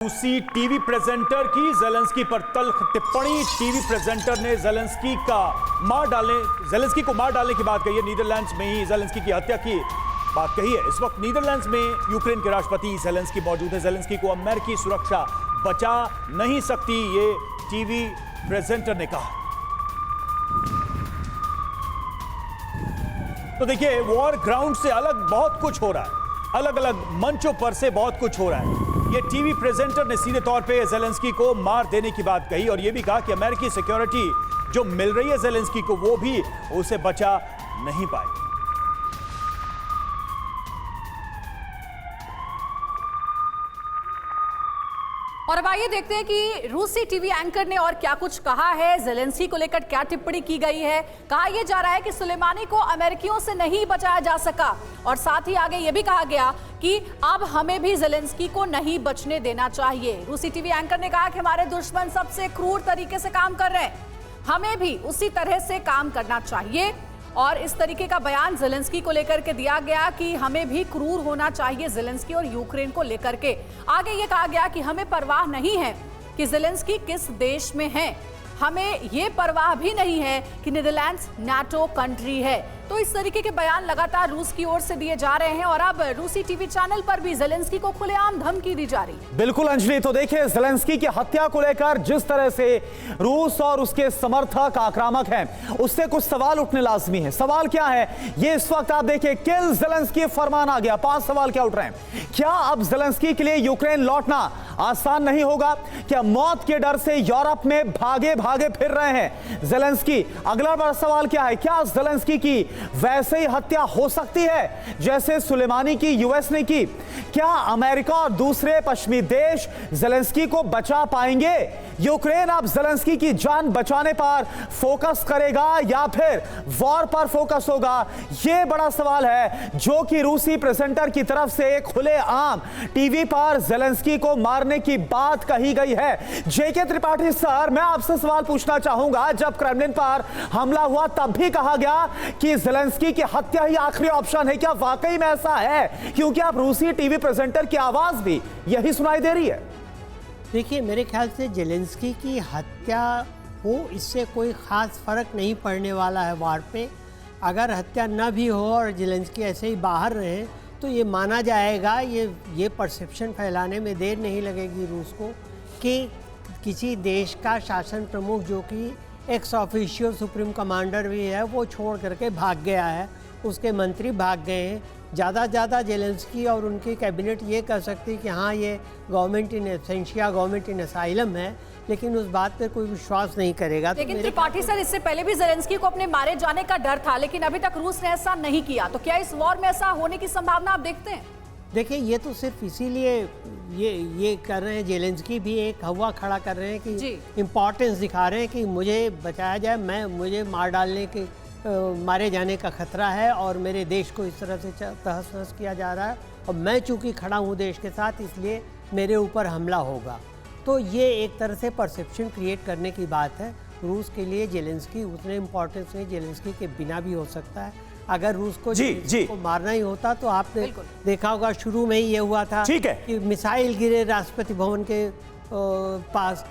रूसी TV presenter की Zelensky पर तल्ख टिप्पणी। टीवी प्रेजेंटर ने जेलेंस्की को मार डालने की बात कही है। नीदरलैंड्स में ही जेलेंस्की की हत्या की बात कही है। इस वक्त नीदरलैंड्स में यूक्रेन के राष्ट्रपति जेलेंस्की मौजूद है। जेलेंस्की को अमेरिकी सुरक्षा बचा नहीं सकती, ये टीवी प्रेजेंटर ने कहा। तो देखिए, वॉर ग्राउंड से अलग बहुत कुछ हो रहा है, अलग अलग मंचों पर से बहुत कुछ हो रहा है। ये टीवी प्रेजेंटर ने सीधे तौर पे जेलेंस्की को मार देने की बात कही और ये भी कहा कि अमेरिकी सिक्योरिटी जो मिल रही है जेलेंस्की को, वो भी उसे बचा नहीं पाई। और अब आइए देखते हैं कि रूसी टीवी एंकर ने और क्या कुछ कहा है, जेलेंस्की को लेकर क्या टिप्पणी की गई है। कहा यह जा रहा है कि सुलेमानी को अमेरिकियों से नहीं बचाया जा सका और साथ ही आगे यह भी कहा गया कि अब हमें भी जेलेंस्की को नहीं बचने देना चाहिए। रूसी टीवी एंकर ने कहा कि हमारे दुश्मन सबसे क्रूर तरीके से काम कर रहे हैं, हमें भी उसी तरह से काम करना चाहिए। और इस तरीके का बयान जेलेंस्की को लेकर के दिया गया कि हमें भी क्रूर होना चाहिए जेलेंस्की और यूक्रेन को लेकर के। आगे ये कहा गया कि हमें परवाह नहीं है कि जेलेंस्की किस देश में है, हमें ये परवाह भी नहीं है कि नीदरलैंड्स नाटो कंट्री है। तो इस तरीके के बयान लगातार रूस की ओर से दिए जा रहे हैं और अब रूसी टीवी चैनल पर भी जेलेंस्की को खुलेआम धमकी दी जा रही है। बिल्कुल अंजलि, तो देखिए जेलेंस्की की हत्या को लेकर जिस तरह से रूस और उसके समर्थक आक्रामक हैं, उससे कुछ सवाल उठने लाजमी है। सवाल क्या है, ये इस वक्त आप देखिए, किल जेलेंस्की फरमान आ गया। 5 सवाल क्या उठ रहे हैं। क्या अब जेलेंस्की के लिए यूक्रेन लौटना आसान नहीं होगा? क्या मौत के डर से यूरोप में भागे भागे फिर रहे हैं जेलेंस्की? अगला बड़ा सवाल क्या है, क्या जेलेंस्की की वैसे ही हत्या हो सकती है जैसे सुलेमानी की यूएस ने की? क्या अमेरिका और दूसरे पश्चिमी देश जेलेंस्की को बचा पाएंगे? यूक्रेन अब जेलेंस्की की जान बचाने पर फोकस करेगा या फिर वॉर पर फोकस होगा? यह बड़ा सवाल है जो कि रूसी प्रेजेंटर की तरफ से खुलेआम टीवी पर जेलेंस्की को मारने की बात कही गई है। जेके त्रिपाठी सर, मैं आपसे सवाल पूछना चाहूंगा, जब क्रेमलिन पर हमला हुआ तब भी कहा गया कि जेलेंस्की की हत्या ही आखिरी ऑप्शन है। क्या वाकई में ऐसा है? क्योंकि आप रूसी टीवी प्रेजेंटर की आवाज भी यही सुनाई दे रही है। देखिए, मेरे ख्याल से जेलेंस्की की हत्या हो, इससे कोई ख़ास फ़र्क नहीं पड़ने वाला है वार पे। अगर हत्या न भी हो और जेलेंस्की ऐसे ही बाहर रहे तो ये माना जाएगा, ये परसेप्शन फैलाने में देर नहीं लगेगी रूस को कि किसी देश का शासन प्रमुख, जो कि एक्स ऑफिशियल सुप्रीम कमांडर भी है, वो छोड़ करके भाग गया है, उसके मंत्री भाग गए हैं। ज़्यादा से ज़्यादा जेलेंस्की और उनकी कैबिनेट ये कह सकती है कि हाँ, ये government in Essentia, government in asylum है, लेकिन उस बात पर कोई विश्वास नहीं करेगा। लेकिन त्रिपाठी सर, इससे पहले भी जेलेंस्की को अपने मारे जाने का डर था, लेकिन अभी तक रूस ने ऐसा नहीं किया। तो क्या इस वॉर में ऐसा होने की संभावना आप देखते हैं? देखिए, ये तो सिर्फ इसीलिए ये कर रहे हैं, जेलेंस्की भी एक हवा खड़ा कर रहे हैं कि इम्पोर्टेंस दिखा रहे हैं कि मुझे बचाया जाए, मुझे मारे जाने का खतरा है और मेरे देश को इस तरह से तहस नहस किया जा रहा है और मैं चूँकि खड़ा हूँ देश के साथ, इसलिए मेरे ऊपर हमला होगा। तो ये एक तरह से परसेप्शन क्रिएट करने की बात है। रूस के लिए जेलेंस्की उतने इम्पोर्टेंस नहीं, जेलेंस्की के बिना भी हो सकता है। अगर रूस को को मारना ही होता तो आपने देखा होगा, शुरू में ही ये हुआ था कि मिसाइल गिरे राष्ट्रपति भवन के पास।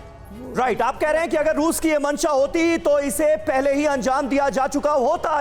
राइट, आप कह रहे हैं कि अगर रूस की ये मंशा होती तो इसे पहले ही अंजाम दिया जा चुका होता।